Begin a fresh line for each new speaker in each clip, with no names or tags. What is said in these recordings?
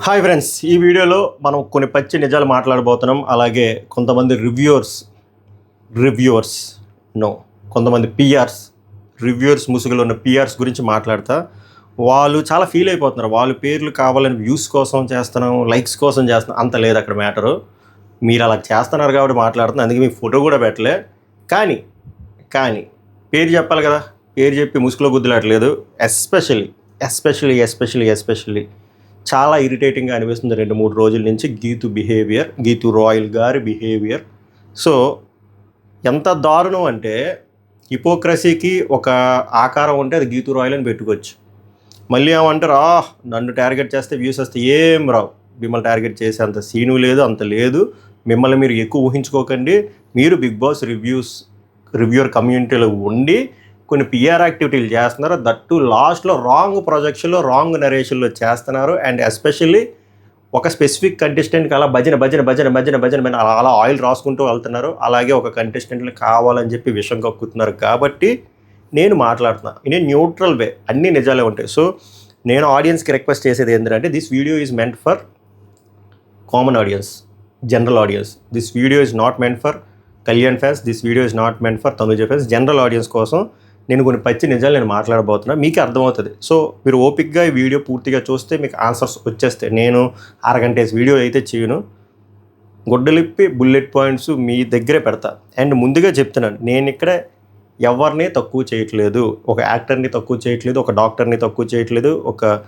Hi friends, ఈ వీడియోలో మనం కొన్ని పచ్చి నిజాలు మాట్లాడబోతున్నాం. అలాగే కొంతమంది రివ్యూవర్స్ నో కొంతమంది రివ్యూవర్స్ ముసుగులో ఉన్న పిఆర్స్ గురించి మాట్లాడతా. వాళ్ళు చాలా ఫీల్ అయిపోతున్నారు. వాళ్ళ పేర్లు కావాలని వ్యూస్ కోసం చేస్తున్నాం, లైక్స్ కోసం చేస్తున్నాం. అంత లేదు అక్కడ మ్యాటరు. మీరు అలా చేస్తున్నారు కాబట్టి మాట్లాడుతున్నాను. అందుకే మీకు ఫోటో కూడా పెట్టలే. కానీ పేరు చెప్పాలి కదా, పేరు చెప్పి ముసుగులో గుద్దులాట్లేదు. ఎస్పెషల్లీ చాలా ఇరిటేటింగ్గా అనిపిస్తుంది 2-3 రోజుల నుంచి గీతూ రాయల్ గారి బిహేవియర్. సో ఎంత దారుణం అంటే, హిపోక్రసీకి ఒక ఆకారం ఉంటే అది గీతూ రాయల్ అని పెట్టుకోవచ్చు. మళ్ళీ ఏమంటారు, నన్ను టార్గెట్ చేస్తే వ్యూస్ వస్తే ఏం రావు. మిమ్మల్ని టార్గెట్ చేసే అంత సీను లేదు, అంత లేదు. మిమ్మల్ని మీరు ఎక్కువ ఊహించుకోకండి. మీరు బిగ్ బాస్ రివ్యూవర్ కమ్యూనిటీలో ఉండి కొన్ని పిఆర్ యాక్టివిటీలు చేస్తున్నారు. దట్టు లాస్ట్లో రాంగ్ ప్రొజెక్షన్లో, రాంగ్ నరేషన్లో చేస్తున్నారు. అండ్ ఎస్పెషల్లీ ఒక స్పెసిఫిక్ కంటెస్టెంట్కి అలా భజన అలా ఆయిల్ రాసుకుంటూ వెళ్తున్నారు. అలాగే ఒక కంటెస్టెంట్లు కావాలని చెప్పి విషం కక్కుతున్నారు. కాబట్టి నేను మాట్లాడుతున్నాను ఇన్ ఏ న్యూట్రల్ వే, అన్నీ నిజాలే ఉంటాయి. సో నేను ఆడియన్స్కి రిక్వెస్ట్ చేసేది ఏంటంటే, this video is meant for common audience, general audience. This video is not meant for Kalyan fans, this video is not meant for Tanuja fans. General audience కోసం నేను కొన్ని పచ్చి నిజాలు నేను మాట్లాడబోతున్నా, మీకే అర్థమవుతుంది. సో మీరు ఓపిక్గా ఈ వీడియో పూర్తిగా చూస్తే మీకు ఆన్సర్స్ వచ్చేస్తాయి. నేను అరగంటేసి వీడియో అయితే చేయను, గుడ్డలిప్పి బుల్లెట్ పాయింట్స్ మీ దగ్గరే పెడతా. అండ్ ముందుగా చెప్తున్నాను, నేను ఇక్కడ ఎవరిని తక్కువ చేయట్లేదు. ఒక యాక్టర్ని తక్కువ చేయట్లేదు, ఒక డాక్టర్ని తక్కువ చేయట్లేదు, ఒక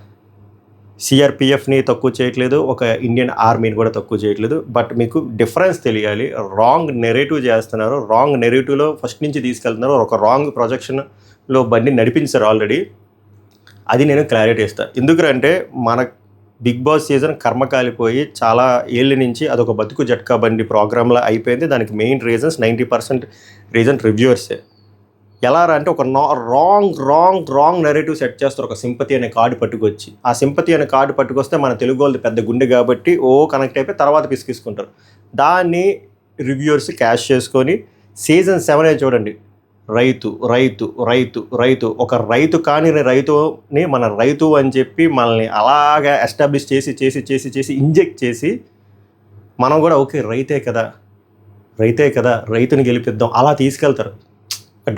సిఆర్పిఎఫ్ని తక్కువ చేయట్లేదు, ఒక ఇండియన్ ఆర్మీని కూడా తక్కువ చేయట్లేదు. బట్ మీకు డిఫరెన్స్ తెలియాలి. రాంగ్ నెరేటివ్ చేస్తున్నారు. రాంగ్ నెరేటివ్లో ఫస్ట్ నుంచి తీసుకెళ్తున్నారు. ఒక రాంగ్ ప్రొజెక్షన్లో బండి నడిపించారు ఆల్రెడీ. అది నేను క్లారిటీ ఇస్తాను. ఎందుకంటే మన బిగ్ బాస్ సీజన్ కర్మ కాలిపోయి చాలా ఏళ్ళ నుంచి అదొక బతుకు జట్కా బండి ప్రోగ్రాంలో అయిపోయింది. దానికి మెయిన్ రీజన్స్ 90% రీజన్ రివ్యూవర్సే. ఎలా అంటే ఒక రాంగ్ నెరేటివ్ సెట్ చేస్తారు. ఒక సింపతి అనే కార్డు పట్టుకొచ్చి, ఆ సింపతి అనే కార్డు పట్టుకొస్తే మన తెలుగు వాళ్ళది పెద్ద గుండె కాబట్టి కనెక్ట్ అయిపోయి తర్వాత పిసికిసుకుంటారు. దాన్ని రివ్యూవర్స్ క్యాష్ చేసుకొని సీజన్ 7 చూడండి, రైతు ఒక రైతు కాని రైతుని మన రైతు అని చెప్పి మనల్ని అలాగా ఎస్టాబ్లిష్ చేసి ఇంజెక్ట్ చేసి మనం కూడా ఓకే రైతే కదా రైతుని గెలిపిద్దాం అలా తీసుకెళ్తారు.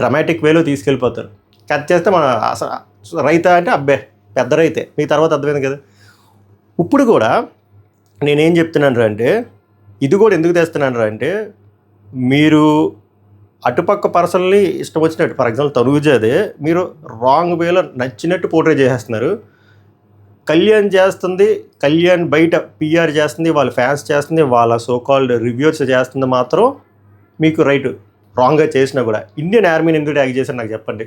డ్రమాటిక్ వేలో తీసుకెళ్ళిపోతారు. కట్ చేస్తే మన రైతా అంటే అబ్బే పెద్ద రైతే, మీ తర్వాత అర్థమైంది కదా. ఇప్పుడు కూడా నేనేం చెప్తున్నాను అంటే, ఇది కూడా ఎందుకు తెస్తున్నాను అంటే, మీరు అటుపక్క పర్సన్ని ఇష్టం వచ్చినట్టు, ఫర్ ఎగ్జాంపుల్ తనుజదే మీరు రాంగ్ వేలో నచ్చినట్టు పోర్ట్రే చేసేస్తున్నారు. కళ్యాణ్ బయట పిఆర్ చేస్తుంది, వాళ్ళ ఫ్యాన్స్ చేస్తుంది, వాళ్ళ సోకాల్డ్ రివ్యూవర్స్ చేస్తుంది మాత్రం మీకు రైట్. రాంగ్గా చేసినా కూడా ఇండియన్ ఆర్మీని ఎందుకు ట్యాగ్ చేశారు నాకు చెప్పండి.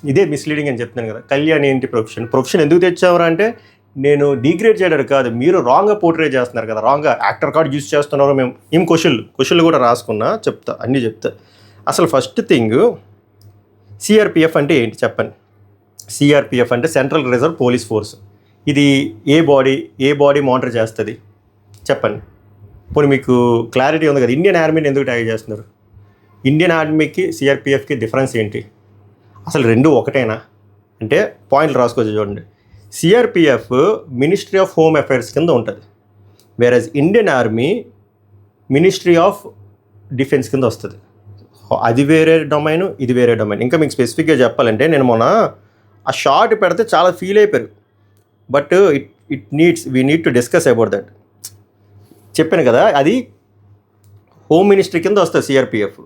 ఇదే మిస్లీడింగ్ అని చెప్తున్నాను కదా. కళ్యాణ్ ఏంటి ప్రొఫెషన్ ఎందుకు తెచ్చామరా అంటే, నేను డిగ్రేడ్ చేయడానికి కాదు, మీరు రాంగ్గా పోర్ట్రే చేస్తున్నారు కదా, రాంగ్గా యాక్టర్ కార్డ్ యూజ్ చేస్తున్నారు. మేము ఏం క్వశ్చన్లు కూడా రాసుకున్నా, అన్నీ చెప్తా. అసలు ఫస్ట్ థింగ్, సిఆర్పిఎఫ్ అంటే ఏంటి చెప్పండి. సిఆర్పిఎఫ్ అంటే సెంట్రల్ రిజర్వ్ పోలీస్ ఫోర్స్. ఇది ఏ బాడీ మానిటర్ చేస్తుంది చెప్పండి. ఇప్పుడు మీకు క్లారిటీ ఉంది కదా. ఇండియన్ ఆర్మీని ఎందుకు ట్యాగ్ చేస్తున్నారు? ఇండియన్ ఆర్మీకి సిఆర్పిఎఫ్కి డిఫరెన్స్ ఏంటి? అసలు రెండు ఒకటేనా అంటే పాయింట్లు రాసుకోవచ్చు చూడండి. CRPF ministry of home affairs కింద ఉంటుంది, whereas Indian army ministry of defence కింద వస్తుంది. అది వేరే డొమైన్, ఇది వేరే డొమైన్. ఇంకా మీకు స్పెసిఫిక్గా చెప్పాలంటే, నేను మొన్న ఆ షార్ట్ పెడితే చాలా ఫీల్ అయిపోయారు. But we need to discuss about that. చెప్పాను కదా, అది హోమ్ మినిస్ట్రీ కింద వస్తుంది సిఆర్పిఎఫ్.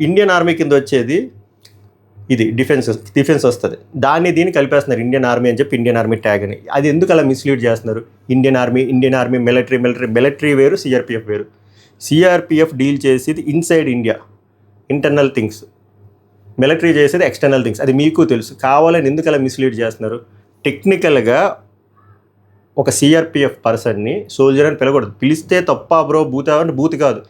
ఇండియన్ ఆర్మీ కింద వచ్చేది ఇది డిఫెన్స్ వస్తుంది. దీన్ని కలిపేస్తున్నారు ఇండియన్ ఆర్మీ అని చెప్పి, ఇండియన్ ఆర్మీ ట్యాగ్ అని. అది ఎందుకు అలా మిస్లీడ్ చేస్తున్నారు? ఇండియన్ ఆర్మీ మిలిటరీ వేరు, సిఆర్పిఎఫ్ వేరు. సిఆర్పిఎఫ్ డీల్ చేసేది inside India, internal things. Military చేసేది ఎక్స్టర్నల్ థింగ్స్. అది మీకు తెలుసు. కావాలని ఎందుకు అలా మిస్లీడ్ చేస్తున్నారు? టెక్నికల్గా ఒక సిఆర్పిఎఫ్ పర్సన్ని సోల్జర్ అని పిలకూడదు. పిలిస్తే తప్ప బ్రో, బూత్ కాదు.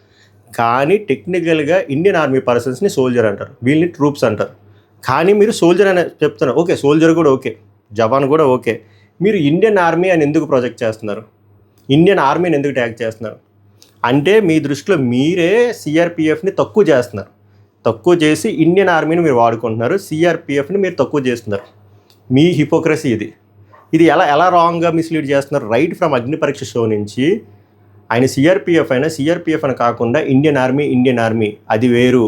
కానీ టెక్నికల్గా ఇండియన్ ఆర్మీ పర్సన్స్ని సోల్జర్ అంటారు, వీళ్ళని ట్రూప్స్ అంటారు. కానీ మీరు సోల్జర్ అని చెప్తున్నారు. ఓకే, సోల్జర్ కూడా ఓకే, జవాన్ కూడా ఓకే. మీరు ఇండియన్ ఆర్మీ అని ఎందుకు ప్రొజెక్ట్ చేస్తున్నారు? ఇండియన్ ఆర్మీని ఎందుకు ట్యాగ్ చేస్తున్నారు అంటే, మీ దృష్టిలో మీరే సిఆర్పిఎఫ్ని తక్కువ చేస్తున్నారు. తక్కువ చేసి ఇండియన్ ఆర్మీని మీరు వాడుకుంటున్నారు, సిఆర్పిఎఫ్ని మీరు తక్కువ చేస్తున్నారు. మీ హిపోక్రసీ ఇది. ఇది ఎలా రాంగ్గా మిస్లీడ్ చేస్తున్నారు. రైట్ ఫ్రమ్ అగ్ని పరీక్ష షో నుంచి ఆయన సిఆర్పిఎఫ్ అయినా సిఆర్పిఎఫ్ అని కాకుండా ఇండియన్ ఆర్మీ అది వేరు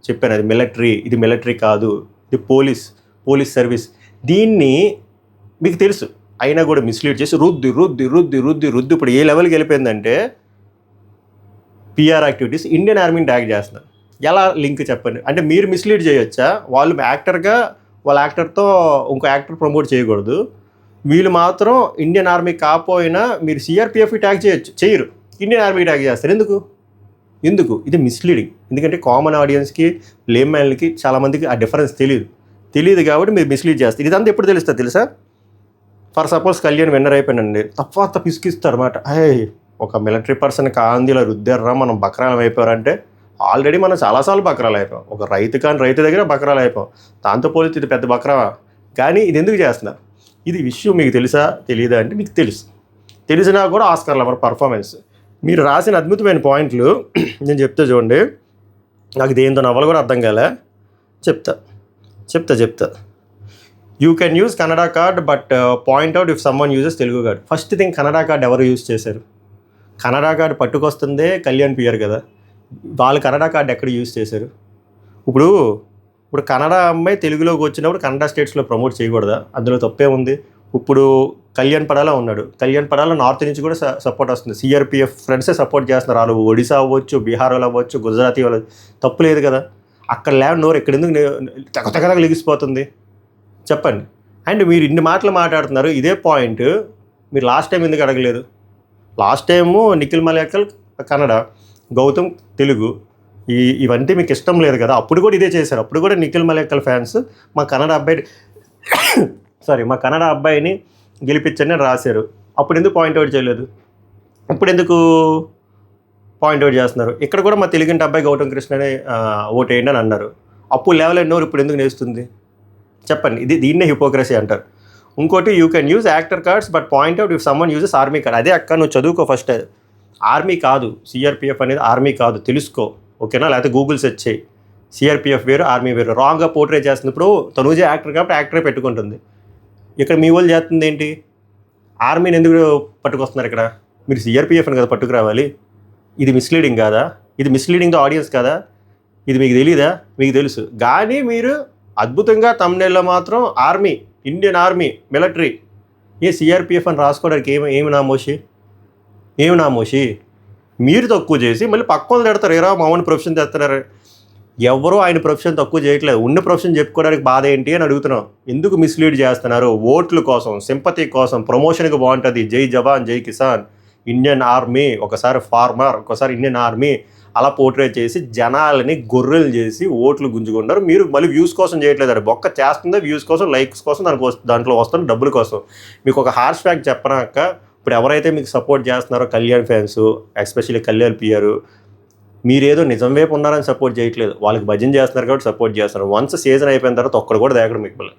చెప్పాను. అది మిలిటరీ, ఇది మిలిటరీ కాదు, ఇది పోలీస్ సర్వీస్. దీన్ని మీకు తెలుసు అయినా కూడా మిస్లీడ్ చేసి రుద్ది ఇప్పుడు ఏ లెవెల్కి వెళ్ళిపోయిందంటే పిఆర్ యాక్టివిటీస్ ఇండియన్ ఆర్మీని ట్యాగ్ చేస్తున్నారు. ఎలా లింక్ చెప్పండి. అంటే మీరు మిస్లీడ్ చేయొచ్చా? వాళ్ళు యాక్టర్గా వాళ్ళ యాక్టర్తో ఇంకో యాక్టర్ ప్రమోట్ చేయకూడదు, వీళ్ళు మాత్రం ఇండియన్ ఆర్మీ కాకపోయినా మీరు సిఆర్పిఎఫ్కి ట్యాగ్ చేయరు, ఇండియన్ ఆర్మీకి ట్యాగ్ చేస్తారు. ఎందుకు ఇది మిస్లీడింగ్. ఎందుకంటే కామన్ ఆడియన్స్కి, లేమ్యాన్లకి చాలామందికి ఆ డిఫరెన్స్ తెలియదు కాబట్టి మీరు మిస్లీడ్ చేస్తారు. ఇదంతా ఎప్పుడు తెలుస్తుంది తెలుసా? ఫర్ సపోజ్ కళ్యాణ్ విన్నర్ అయిపోయినండి, తప్ప పిసికిస్తారు అన్నమాట. ఒక మిలిటరీ పర్సన్ కాందిలో రుద్దారా మనం బక్రాలం అయిపోయారంటే ఆల్రెడీ మనం చాలాసార్లు బక్రాలు అయిపోయాం. ఒక రైతు దగ్గర బక్రాలు అయిపోయాం. దాంతో పోలితే ఇది పెద్ద బక్రామా? కానీ ఇది ఎందుకు చేస్తున్నారు? ఇది విషయం మీకు తెలుసా తెలియదా అంటే మీకు తెలిసినా కూడా ఆస్కార్ లవర్ పర్ఫార్మెన్స్. మీరు రాసిన అద్భుతమైన పాయింట్లు నేను చెప్తా చూడండి. నాకు దేంతో నవ్వలు కూడా అర్థం కాలే. చెప్తా. You can use Kannada card but point out if someone uses Telugu card. First thing, Kannada card ఎవరు యూజ్ చేశారు? కన్నడ కార్డ్ పట్టుకొస్తుందే కళ్యాణ్ పిఆర్ కదా. వాళ్ళు కన్నడ కార్డ్ ఎక్కడ యూజ్ చేశారు? ఇప్పుడు కన్నడ అమ్మాయి తెలుగులోకి వచ్చినప్పుడు కన్నడ స్టేట్స్లో ప్రమోట్ చేయకూడదా? అందులో తప్పే ఉంది. ఇప్పుడు కళ్యాణ్ పడాలా ఉన్నాడు, కళ్యాణ్ పడాలా నార్త్ నుంచి కూడా సపోర్ట్ వస్తుంది. సిఆర్పిఎఫ్ ఫ్రెండ్సే సపోర్ట్ చేస్తున్నారు. వాళ్ళు ఒడిశా అవ్వచ్చు, బీహార్ వాళ్ళు అవ్వచ్చు, గుజరాతీ వాళ్ళు, తప్పు లేదు కదా. అక్కడ నోరు ఇక్కడ ఎందుకు తెగ లెగిసిపోతుంది చెప్పండి. అండ్ మీరు ఇన్ని మాటలు మాట్లాడుతున్నారు. ఇదే పాయింట్ మీరు లాస్ట్ టైం ఎందుకు అడగలేదు? లాస్ట్ టైము నిఖిల్ మలయాకల్ కన్నడ, గౌతమ్ తెలుగు, ఇవంటే మీకు ఇష్టం లేదు కదా. అప్పుడు కూడా ఇదే చేశారు. అప్పుడు కూడా నిఖిల్ మలయాకల్ ఫ్యాన్స్ మా కన్నడ అబ్బాయిని గెలిపించని రాశారు. అప్పుడు ఎందుకు పాయింట్అవుట్ చేయలేదు? ఇప్పుడు ఎందుకు పాయింట్అవుట్ చేస్తున్నారు? ఇక్కడ కూడా మా తెలుగింటి అబ్బాయి గౌతమ్ కృష్ణనే ఓటు వేయండి అని అన్నారు. అప్పుడు లెవెల్ ఎన్నోరు ఇప్పుడు ఎందుకు నేస్తుంది చెప్పండి. దీన్నే హిపోక్రసీ అంటారు. ఇంకోటి, you can use actor cards but point out if someone uses army card. అదే అక్క, నువ్వు చదువుకో ఫస్ట్. ఆర్మీ కాదు సిఆర్పిఎఫ్ అనేది, ఆర్మీ కాదు, తెలుసుకో ఓకేనా? లేకపోతే గూగుల్ సెర్చ్ చేయి. సిఆర్పిఎఫ్ వేరు, ఆర్మీ వేరు. రాంగ్గా పోర్ట్రే చేస్తుంది. ఇప్పుడు తనూజే యాక్టర్ కాబట్టి యాక్టరే పెట్టుకుంటుంది. ఇక్కడ మీ వాళ్ళు చేస్తుంది ఏంటి? ఆర్మీని ఎందుకు పట్టుకొస్తున్నారు ఇక్కడ? మీరు సిఆర్పిఎఫ్ని కదా పట్టుకురావాలి. ఇది మిస్లీడింగ్ కాదా? ఇది మిస్లీడింగ్ ద ఆడియన్స్ కదా? ఇది మీకు తెలీదా? మీకు తెలుసు. కానీ మీరు అద్భుతంగా తమ్నెల్లో మాత్రం army, Indian army, military, CRPF అని రాసుకోవడానికి ఏమి నామోషి? మీరు తక్కువ చేసి మళ్ళీ పక్కన తిడతారు. ఏరా మామూలు ప్రొఫెషన్ తెస్తున్నారు. ఎవరో ఆయన ప్రొఫెషన్ తక్కువ చేయట్లేదు. ఉన్న ప్రొఫెషన్ చెప్పుకోవడానికి బాధ ఏంటి అని అడుగుతున్నాం. ఎందుకు మిస్లీడ్ చేస్తున్నారు? ఓట్ల కోసం, సింపతి కోసం, ప్రమోషన్కి బాగుంటుంది. జై జవాన్ జై కిసాన్, ఇండియన్ ఆర్మీ, ఒకసారి ఫార్మర్, ఒకసారి ఇండియన్ ఆర్మీ, అలా పోర్ట్రేట్ చేసి జనాలని గొర్రెలు చేసి ఓట్లు గుంజుకున్నారు. మీరు మళ్ళీ వ్యూస్ కోసం చేయట్లేదు. బొక్క చేస్తుందే వ్యూస్ కోసం, లైక్స్ కోసం, దాంట్లో వస్తున్న డబ్బుల కోసం. మీకు ఒక హార్ష్ ఫ్యాక్ట్ చెప్పనాక, ఇప్పుడు ఎవరైతే మీకు సపోర్ట్ చేస్తున్నారో Kalyan fans, especially Kalyan PR, మీరేదో నిజం వైపు ఉన్నారని సపోర్ట్ చేయట్లేదు. వాళ్ళకి భజన చేస్తున్నారు కాబట్టి సపోర్ట్ చేస్తున్నారు. వన్స్ సీజన్ అయిపోయిన తర్వాత ఒక్కడు కూడా దేకడం మీకు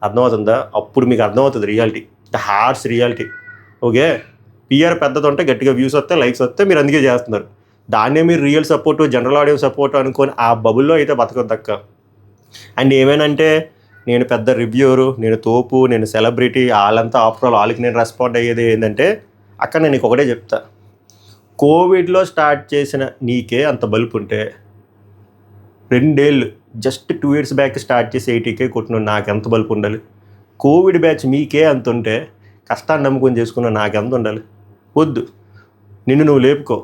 అర్థమవుతుందా? అప్పుడు మీకు అర్థమవుతుంది reality, the harsh reality. Okay, PR పెద్దది ఉంటే గట్టిగా వ్యూస్ వస్తే, లైక్స్ వస్తే మీరు అందుకే చేస్తున్నారు. దాన్నే మీరు real support, general audience support అనుకొని ఆ బబుల్లో అయితే బతకొద్దక్క. అండ్ ఏమేనంటే, నేను పెద్ద రివ్యూరు, నేను తోపు, నేను సెలబ్రిటీ, వాళ్ళంతా ఆఫ్టర్ ఆల్ వాళ్ళకి నేను రెస్పాండ్ అయ్యేది ఏంటంటే, అక్కడ నేను ఒకటే చెప్తా. కోవిడ్లో స్టార్ట్ చేసిన నీకే అంత బల్పు ఉంటే, 2 ఏళ్ళు జస్ట్ 2 years బ్యాక్ స్టార్ట్ చేసి 80K కొట్టిన నాకెంత బల్పు ఉండాలి? కోవిడ్ బ్యాచ్ మీకే అంత ఉంటే, కష్టాన్ని నమ్ముకొని చేసుకున్న నాకెంత ఉండాలి? వద్దు. నిన్ను నువ్వు లేపుకో,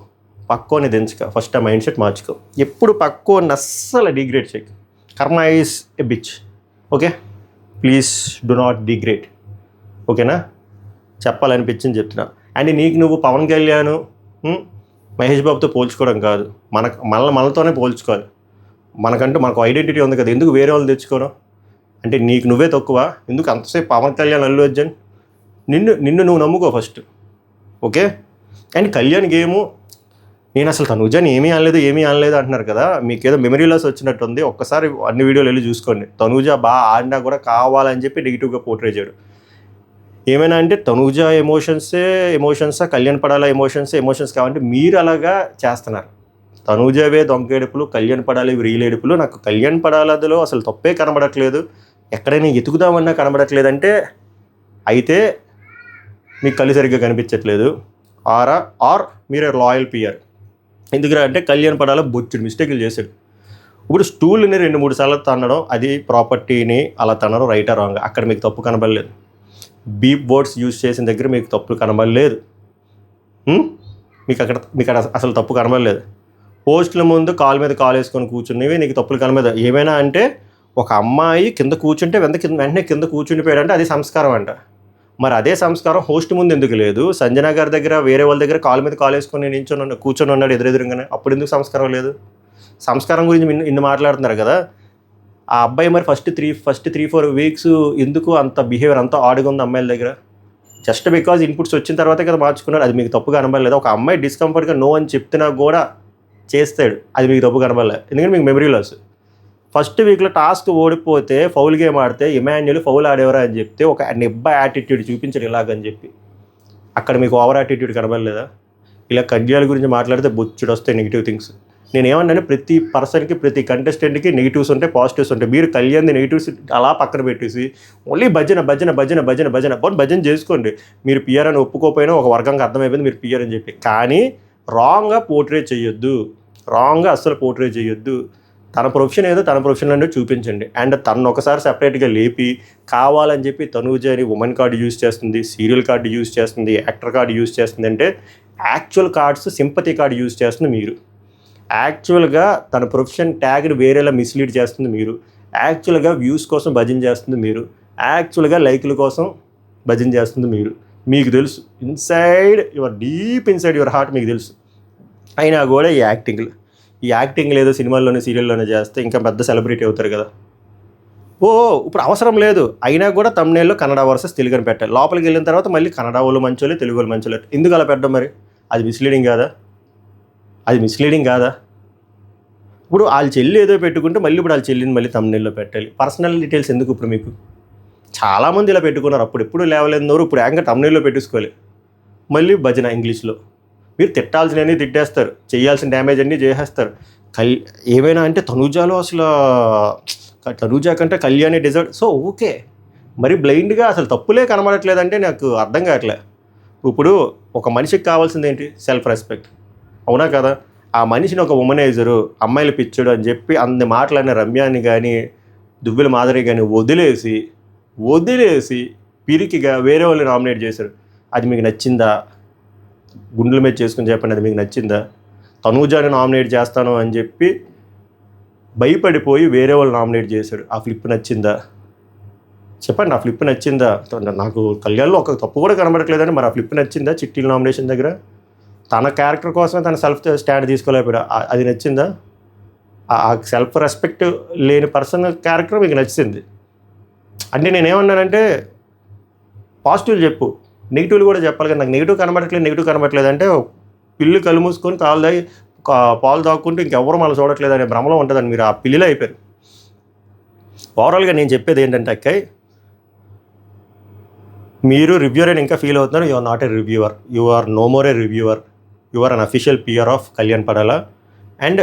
పక్కోని దించుకో. ఫస్ట్ ఆ మైండ్ సెట్ మార్చుకో. ఎప్పుడు పక్కోని అస్సలు డిగ్రేడ్ చేయకు. Karma is a bitch. Okay, please do not degrade. ఓకేనా? చెప్పాలనిపించింది చెప్తున్నా. అండ్ నీకు నువ్వు పవన్ కళ్యాణ్, మహేష్ బాబుతో పోల్చుకోవడం కాదు, మనతోనే పోల్చుకోవాలి. మనకు ఐడెంటిటీ ఉంది కదా, ఎందుకు వేరే వాళ్ళు తెచ్చుకోవడం? అంటే నీకు నువ్వే తక్కువ. ఎందుకు అంతసేపు పవన్ కళ్యాణ్, అల్లు అర్జున్? నిన్ను నువ్వు నమ్ముకో first. Okay. And Kalyan game, నేను అసలు తనూజని ఏమీ అనలేదు అంటున్నారు కదా, మీకేదో మెమరీ లాస్ వచ్చినట్టుంది. ఒక్కసారి అన్ని వీడియోలు వెళ్ళి చూసుకోండి. తనూజ బాగా ఆడినా కూడా కావాలని చెప్పి నెగిటివ్గా పోర్ట్రే చేయడు. ఏమైనా అంటే తనూజ ఎమోషన్సా, కళ్యాణ్ పడాలా ఎమోషన్స్ కావాలంటే మీరు అలాగా చేస్తున్నారు. తనూజవే దొంగేడుపులు, కళ్యాణ్ పడాలి రీల్ ఏడుపులు. నాకు కళ్యాణ్ పడాలదిలో అసలు తప్పే కనబడట్లేదు. ఎక్కడైనా ఎతుకుదామన్నా కనబడట్లేదంటే అయితే మీకు కళ్ళు సరిగ్గా కనిపించట్లేదు, ఆర్ మీరే లాయల్ పిఆర్. ఎందుకు అంటే కళ్యాణ్ పడాలో బొచ్చుడు మిస్టేక్లు చేశాడు. ఇప్పుడు స్టూల్ని 2-3 సార్లు తన్నడం, అది ప్రాపర్టీని అలా తనడం రైటా రాంగ్, అక్కడ మీకు తప్పు కనబడలేదు. బీప్ వర్డ్స్ యూజ్ చేసిన దగ్గర మీకు తప్పు కనబడలేదు. మీకు అసలు తప్పు కనబడలేదు. పోస్టుల ముందు కాలు మీద కాలు వేసుకొని కూర్చున్నవి నీకు తప్పులు కనబడదు. ఏమైనా అంటే ఒక అమ్మాయి కింద కూర్చుంటే వెంటనే కింద కూర్చుండిపోయాడంటే అది సంస్కారం అంట. మరి అదే సంస్కారం హోస్ట్ ముందు ఎందుకు లేదు? సంజన గారి దగ్గర వేరే వాళ్ళ దగ్గర కాలు మీద కాలు వేసుకొని కూర్చొని ఉన్నాడు ఎదురెదురుగానే, అప్పుడు ఎందుకు సంస్కారం లేదు? సంస్కారం గురించి ఇన్ని మాట్లాడుతున్నారు కదా. ఆ అబ్బాయి మరి ఫస్ట్ 3-4 వీక్స్ ఎందుకు అంత బిహేవియర్ అంతా ఆడుగా ఉంది అమ్మాయిల దగ్గర? జస్ట్ బికాజ్ ఇన్పుట్స్ వచ్చిన తర్వాతే కదా మార్చుకున్నాడు. అది మీకు తప్పు కనబడలేదు. ఒక అమ్మాయి డిస్కంఫర్ట్గా నో అని చెప్తున్నా కూడా చేస్తాడు, అది మీకు తప్పు కనబడలేదు. ఎందుకంటే మీకు మెమరీ లాస్. ఫస్ట్ వీక్లో టాస్క్ ఓడిపోతే ఫౌల్ గేమ్ ఆడితే ఇమాన్యుల్ ఫౌల్ ఆడేవరా అని చెప్తే ఒక నిబ్బ యాటిట్యూడ్ చూపించాడు ఇలాగని చెప్పి, అక్కడ మీకు ఓవర్ యాటిట్యూడ్ కనబడలేదా? ఇలా కళ్యాణ్ గురించి మాట్లాడితే బొచ్చుడు వస్తాయి నెగిటివ్ థింగ్స్. నేను ఏమన్నాను, ప్రతి పర్సన్కి ప్రతి కంటెస్టెంట్కి నెగిటివ్స్ ఉంటాయి, పాజిటివ్స్ ఉంటాయి. మీరు కళ్యాణ్ నెగిటివ్స్ అలా పక్కన పెట్టేసి ఓన్లీ భజన చేసుకోండి. మీరు పిఆర్ అని ఒప్పుకోపోయినా ఒక వర్గంకి అర్థమైపోయింది మీరు పిఆర్ అని చెప్పి. కానీ రాంగ్గా పోర్ట్రే చేయొద్దు, రాంగ్గా అస్సలు పోర్ట్రే చేయొద్దు. తన ప్రొఫెషన్ ఏదో తన ప్రొఫెషన్ అనేది చూపించండి. అండ్ తను ఒకసారి సెపరేట్గా లేపి కావాలని చెప్పి తనూజ అని ఉమెన్ కార్డు యూజ్ చేస్తుంది, సీరియల్ కార్డు యూజ్ చేస్తుంది, యాక్టర్ కార్డు యూజ్ చేస్తుంది అంటే actual cards sympathy card use చేస్తుంది మీరు. యాక్చువల్గా తన ప్రొఫెషన్ ట్యాగ్ని వేరేలా మిస్లీడ్ చేస్తుంది మీరు. యాక్చువల్గా వ్యూస్ కోసం భజన చేస్తుంది మీరు. యాక్చువల్గా లైక్ల కోసం భజన చేస్తుంది మీరు. మీకు తెలుసు, డీప్ ఇన్సైడ్ యువర్ హార్ట్ మీకు తెలుసు. అయినా కూడా ఈ యాక్టింగ్ లేదో సినిమాల్లోనే సీరియల్లోనే చేస్తే ఇంకా పెద్ద సెలబ్రిటీ అవుతారు కదా. ఇప్పుడు అవసరం లేదు. అయినా కూడా తమ్నేల్లో కన్నడ వర్సెస్ తెలుగు అని పెట్టాలి. లోపలికి వెళ్ళిన తర్వాత మళ్ళీ కన్నడ వాళ్ళు మంచోళ్ళే, తెలుగు వాళ్ళు మంచోళ్ళే. ఎందుకు అలా పెట్టడం? మరి అది మిస్లీడింగ్ కాదా? ఇప్పుడు వాళ్ళ చెల్లి ఏదో పెట్టుకుంటే మళ్ళీ ఇప్పుడు వాళ్ళ చెల్లిని మళ్ళీ తమ్నేల్లో పెట్టాలి. పర్సనల్ డీటెయిల్స్ ఎందుకు ఇప్పుడు మీకు? చాలామంది ఇలా పెట్టుకున్నారు, అప్పుడు ఎప్పుడు లేవలేదన్నారు, ఇప్పుడు ఏకంగా తమ్నేల్లో పెట్టేసుకోవాలి. మళ్ళీ భజన ఇంగ్లీష్లో. మీరు తిట్టాల్సినవన్నీ తిట్టేస్తారు, చేయాల్సిన డ్యామేజ్ అన్నీ చేసేస్తారు. ఏమైనా అంటే తనూజాలో అసలు తనూజా కంటే కళ్యాణే డిజర్వ్. సో ఓకే, మరి బ్లైండ్గా అసలు తప్పులే కనబడట్లేదంటే నాకు అర్థం కావట్లే. ఇప్పుడు ఒక మనిషికి కావాల్సింది ఏంటి? సెల్ఫ్ రెస్పెక్ట్, అవునా కదా? ఆ మనిషిని ఒక ఉమనైజరు, అమ్మాయిలు పిచ్చుడు అని చెప్పి అన్ని మాటలైన రమ్యాని కానీ దువ్వెల మాధురి కానీ వదిలేసి పిరికిగా వేరే వాళ్ళని నామినేట్ చేశారు. అది మీకు నచ్చిందా? గుండెల మీద చేసుకుని చెప్పండి, అది మీకు నచ్చిందా? తనూజాని నామినేట్ చేస్తాను అని చెప్పి భయపడిపోయి వేరే వాళ్ళు నామినేట్ చేశాడు. ఆ ఫ్లిప్ నచ్చిందా? చెప్పండి, ఆ ఫ్లిప్ నచ్చిందా? నాకు కళ్యాణ్లో ఒక తప్పు కూడా కనబడట్లేదండి. మరి ఆ ఫ్లిప్ నచ్చిందా? చిట్టీల నామినేషన్ దగ్గర తన క్యారెక్టర్ కోసమే తన సెల్ఫ్ స్టాండ్ తీసుకోలేకపోయాడు, అది నచ్చిందా? ఆ సెల్ఫ్ రెస్పెక్ట్ లేని పర్సన్ క్యారెక్టర్ మీకు నచ్చింది అంటే నేనేమన్నానంటే పాజిటివ్లు చెప్పు, నెగిటివ్లు కూడా చెప్పాలి కదా. నాకు నెగిటివ్ కనబడట్లేదు అంటే పిల్లి కళ్ళు మూసుకొని పాలు తాక్కుంటూ ఇంకెవరు మళ్ళీ చూడట్లేదు అనే భ్రమలో ఉంటుందని మీరు ఆ పిల్లిలో అయిపోయారు. ఓవరాల్గా నేను చెప్పేది ఏంటంటే అక్కయ్య, మీరు రివ్యూర్ అని ఇంకా ఫీల్ అవుతున్నారు. You are not a reviewer, you are no more a reviewer, you are unofficial PR of Kalyan పడాలా. అండ్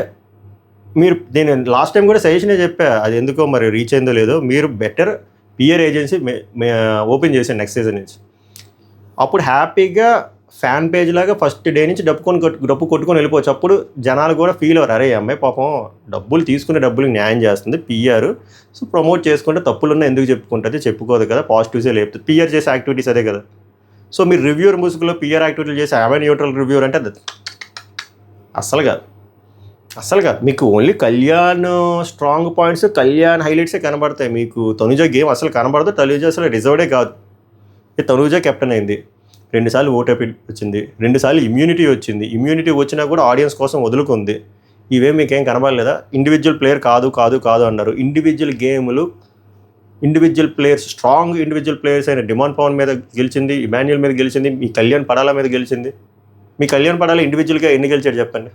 నేను లాస్ట్ టైం కూడా సజెషనే చెప్పా, అది ఎందుకో మరి రీచ్ అయిందో లేదో. మీరు బెటర్ పిఆర్ ఏజెన్సీ ఓపెన్ చేశాను నెక్స్ట్ సీజన్ నుంచి. అప్పుడు హ్యాపీగా ఫ్యాన్ పేజ్ లాగా ఫస్ట్ డే నుంచి డప్పు కొట్టుకొని వెళ్ళిపోవచ్చు. అప్పుడు జనాలు కూడా ఫీల్ అవ్వరు, అరే అమ్మాయి పాపం డబ్బులకు న్యాయం చేస్తుంది పిఆర్, సో ప్రమోట్ చేసుకుంటే తప్పులున్నా ఎందుకు చెప్పుకోదు కదా, పాజిటివ్సే లేపుతుంది. పిఆర్ చేసే యాక్టివిటీస్ అదే కదా. సో మీరు రివ్యూర్ ముసుగులో పిఆర్ యాక్టివిటీలు చేసి ఆమె న్యూట్రల్ రివ్యూర్ అంటే అస్సలు కాదు. మీకు only Kalyan strong points, Kalyan హైలైట్సే కనబడతాయి. మీకు తనూజ గేమ్ అసలు కనబడదు. తనూజ అసలు రిజర్వ్డే కాదు. తనూజ కెప్టెన్ అయింది, 2 సార్లు ఓటమి వచ్చింది, 2 సార్లు ఇమ్యూనిటీ వచ్చింది. ఇమ్యూనిటీ వచ్చినా కూడా ఆడియన్స్ కోసం వదులుకుంది. ఇవేం మీకేం కనబడలేదా? ఇండివిజువల్ ప్లేయర్ కాదు అన్నారు. ఇండివిజువల్ గేములు, individual players, strong individual players అయిన డిమాండ్ పవన్ మీద గెలిచింది, ఇమాన్యుల్ మీద గెలిచింది, మీ కళ్యాణ్ పడాల మీద గెలిచింది. మీ కళ్యాణ్ పడాల ఇండివిజువల్గా ఎన్ని గెలిచాడు చెప్పండి?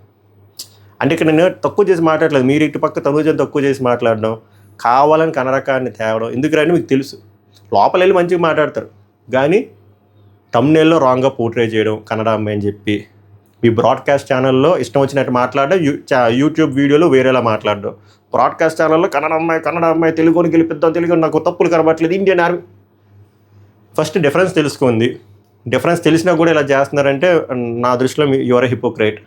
అంటే ఇక్కడ నేను తక్కువ చేసి మాట్లాడలేదు, మీరు ఇటు పక్క తనూజని తక్కువ చేసి మాట్లాడడం, కావాలని కనరకాన్ని తేవడం ఎందుకు రాని మీకు తెలుసు. లోపల వెళ్ళి మంచిగా మాట్లాడతారు కానీ తమ్నేల్లో రాంగ్గా పోర్ట్రే చేయడం కన్నడ అమ్మాయి అని చెప్పి, మీ బ్రాడ్కాస్ట్ ఛానల్లో ఇష్టం వచ్చినట్టు మాట్లాడడం, యూట్యూబ్ వీడియోలో వేరేలా మాట్లాడడం. బ్రాడ్కాస్ట్ ఛానల్లో కన్నడ అమ్మాయి తెలుగుని గెలిపిద్దాం, తెలుగు నాకు తప్పులు కనబడట్లేదు, ఇండియన్ ఆర్మీ. ఫస్ట్ డిఫరెన్స్ తెలుసుకోండి. డిఫరెన్స్ తెలిసినా కూడా ఇలా చేస్తున్నారంటే నా దృష్టిలో యువర్ హిపోక్రేట్.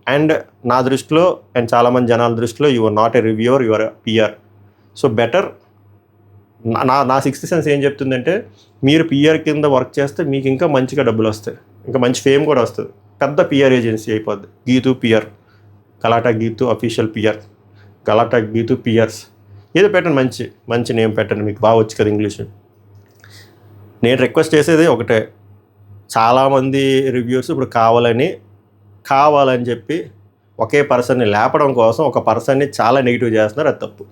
అండ్ నా దృష్టిలో అండ్ చాలామంది జనాల దృష్టిలో your not a reviewer, your PR. So better నా సిక్స్త్ సెన్స్ ఏం చెప్తుందంటే మీరు పిఆర్ కింద వర్క్ చేస్తే మీకు ఇంకా మంచిగా డబ్బులు వస్తాయి, ఇంకా మంచి ఫేమ్ కూడా వస్తుంది. పెద్ద పిఆర్ ఏజెన్సీ అయిపోద్ది. Geethu PR, Galatta Geethu official PR, Galatta Geethu PRs ఏదో పెట్టండి, మంచి మంచి నేమ్ పెట్టండి, మీకు బాగా వచ్చు కదా ఇంగ్లీష్. నేను రిక్వెస్ట్ చేసేది ఒకటే, చాలామంది రివ్యూర్స్ ఇప్పుడు కావాలని చెప్పి ఒకే పర్సన్ని లేపడం కోసం ఒక పర్సన్ని చాలా నెగిటివ్ చేస్తున్నారు. అది తప్పు,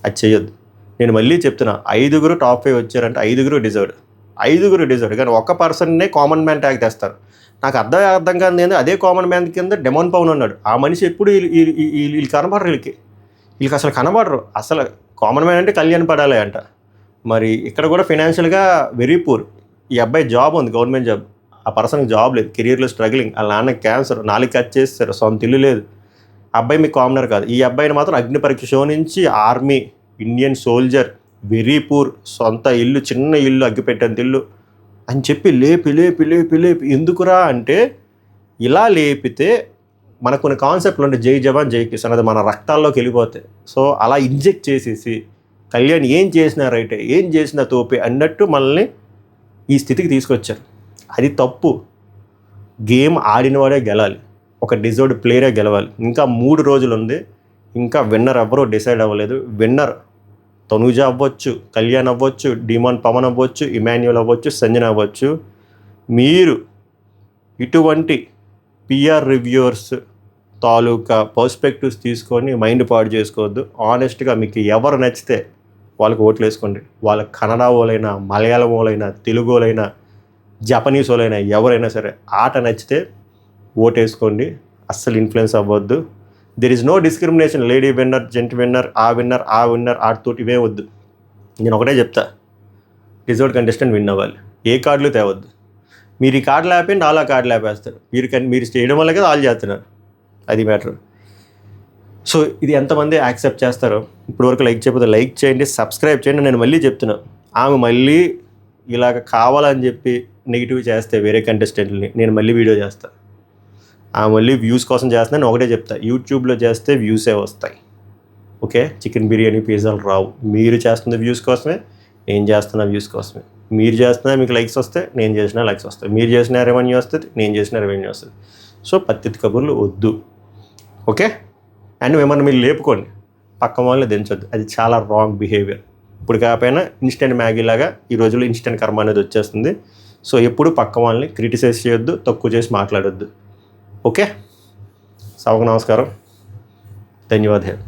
అది చేయొద్దు. నేను మళ్ళీ చెప్తున్నా, 5 టాప్ 5 వచ్చారంటే 5 డిజర్వ్డ్. కానీ ఒక్క పర్సన్నే కామన్ మ్యాన్ ట్యాగ్ తెస్తారు. నాకు అర్థం కాదు ఏంది, అదే కామన్ మ్యాన్ కింద డెమోన్ పవన్ ఉన్నాడు. ఆ మనిషి ఎప్పుడు వీళ్ళు కనబడరు, వీళ్ళకి అసలు కనబడరు. అసలు కామన్ మ్యాన్ అంటే కళ్యాణ్ పడాలి అంట. మరి ఇక్కడ కూడా ఫైనాన్షియల్గా వెరీ పూర్. ఈ అబ్బాయి జాబ్ ఉంది, గవర్నమెంట్ జాబ్, ఆ పర్సన్కి జాబ్ లేదు, కెరీర్లో స్ట్రగ్లింగ్, వాళ్ళ నాన్నకి క్యాన్సర్, 4 కట్ చేస్తారు, సొంత ఇల్లు లేదు. అబ్బాయి మీకు కామనర్ కాదు. ఈ అబ్బాయిని మాత్రం అగ్ని పరీక్ష షో నుంచి army, Indian soldier, very poor, సొంత ఇల్లు, చిన్న ఇల్లు, అగ్గిపెట్టేంత ఇల్లు అని చెప్పి లేపి ఎందుకురా అంటే, ఇలా లేపితే మనకు కొన్ని కాన్సెప్ట్లు ఉంటాయి, జై జవాన్ జై కిసాన్, అది మన రక్తాల్లోకి వెళ్ళిపోతాయి. సో అలా ఇంజెక్ట్ చేసేసి కళ్యాణ్ ఏం చేసినా రైటే, ఏం చేసినా తోపే అన్నట్టు మనల్ని ఈ స్థితికి తీసుకొచ్చారు. అది తప్పు. గేమ్ ఆడినవాడే గెలాలి, ఒక డిజర్వ్డ్ ప్లేయరే గెలవాలి. ఇంకా 3 రోజులు ఉంది, ఇంకా విన్నర్ ఎవ్వరూ డిసైడ్ అవ్వలేదు. విన్నర్ తనుజ అవ్వచ్చు, కళ్యాణ్ అవ్వచ్చు, డిమాన్ పవన్ అవ్వచ్చు, ఇమాన్యుయల్ అవ్వచ్చు, సంజన అవ్వచ్చు. మీరు ఇటువంటి పిఆర్ రివ్యూవర్స్ తాలూకా పర్స్పెక్టివ్స్ తీసుకొని మైండ్ పాడు చేసుకోవద్దు. ఆనెస్ట్గా మీకు ఎవరు నచ్చితే వాళ్ళకి ఓట్లు వేసుకోండి. వాళ్ళ కన్నడ వాళ్ళైనా, మలయాళం వాళ్ళైనా, తెలుగు వాళ్ళైనా, జపనీస్ వాళ్ళైనా, ఎవరైనా సరే ఆట నచ్చితే ఓటేసుకోండి. అస్సలు ఇన్ఫ్లుయెన్స్ అవ్వద్దు. There is no discrimination, lady winner, gent winner, ఆ విన్నర్ ఆటతోటి ఇవే వద్దు. నేను ఒకటే చెప్తా, రిజర్వ్డ్ కంటెస్టెంట్ విన్ అవ్వాలి. ఏ కార్డులు తేవద్దు. మీరు ఈ కార్డు లేపి నాలా కార్డు లేపేస్తారు. మీరు చేయడం వల్ల కదా వాళ్ళు చేస్తున్నారు, అది మ్యాటర్. సో ఇది ఎంతమంది యాక్సెప్ట్ చేస్తారో ఇప్పుడు వరకు లైక్ చేయకపోతే లైక్ చేయండి, సబ్స్క్రైబ్ చేయండి. నేను మళ్ళీ చెప్తున్నా, ఆమె మళ్ళీ ఇలాగ కావాలని చెప్పి నెగిటివ్ చేస్తే వేరే కంటెస్టెంట్ని నేను మళ్ళీ వీడియో చేస్తాను. మళ్ళీ వ్యూస్ కోసం చేస్తున్నా. నేను ఒకటే చెప్తా, యూట్యూబ్లో చేస్తే వ్యూసే వస్తాయి, ఓకే? చికెన్ బిర్యానీ, పిజ్జాలు రావు. మీరు చేస్తున్న వ్యూస్ కోసమే, నేను చేస్తున్న వ్యూస్ కోసమే. మీరు చేస్తున్నా మీకు లైక్స్ వస్తాయి, నేను చేసిన లైక్స్ వస్తాయి. మీరు చేసిన రెవెన్యూ వస్తుంది, నేను చేసిన రెవెన్యూ వస్తుంది. సో పత్తితి కబుర్లు వద్దు, ఓకే? అండ్ మిమ్మల్ని మీరు లేపుకోండి, పక్క వాళ్ళని దించొద్దు. అది చాలా రాంగ్ బిహేవియర్. ఇప్పుడు కాకపోయినా ఇన్స్టెంట్ మ్యాగీ లాగా ఈ రోజుల్లో ఇన్స్టెంట్ కర్మ అనేది వచ్చేస్తుంది. సో ఎప్పుడు పక్క వాళ్ళని క్రిటిసైజ్ చేయొద్దు, తక్కువ చేసి మాట్లాడొద్దు, ఓకే? సభకు నమస్కారం, ధన్యవాదాలు.